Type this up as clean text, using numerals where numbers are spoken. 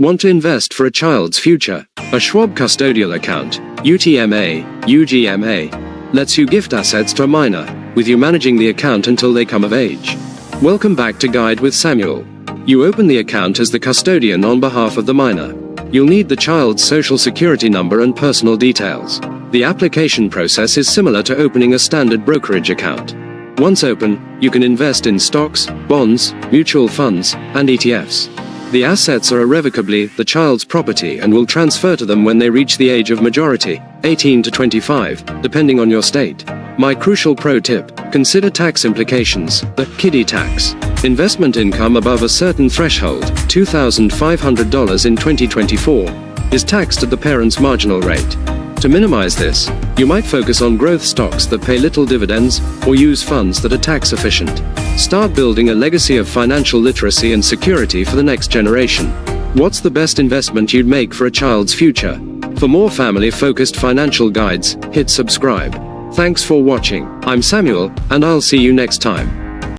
Want to invest for a child's future? A Schwab Custodial account, UTMA, UGMA, lets you gift assets to a minor, with you managing the account until they come of age. Welcome back to Guide with Samuel. You open the account as the custodian on behalf of the minor. You'll need the child's social security number and personal details. The application process is similar to opening a standard brokerage account. Once open, you can invest in stocks, bonds, mutual funds, and ETFs. The assets are irrevocably the child's property and will transfer to them when they reach the age of majority, 18 to 25, depending on your state. My crucial pro tip: consider tax implications. The kiddie tax. Investment income above a certain threshold, $2,500 in 2024, is taxed at the parent's marginal rate. To minimize this, you might focus on growth stocks that pay little dividends, or use funds that are tax efficient. Start building a legacy of financial literacy and security for the next generation. What's the best investment you'd make for a child's future? For more family-focused financial guides, hit subscribe. Thanks for watching. I'm Samuel, and I'll see you next time.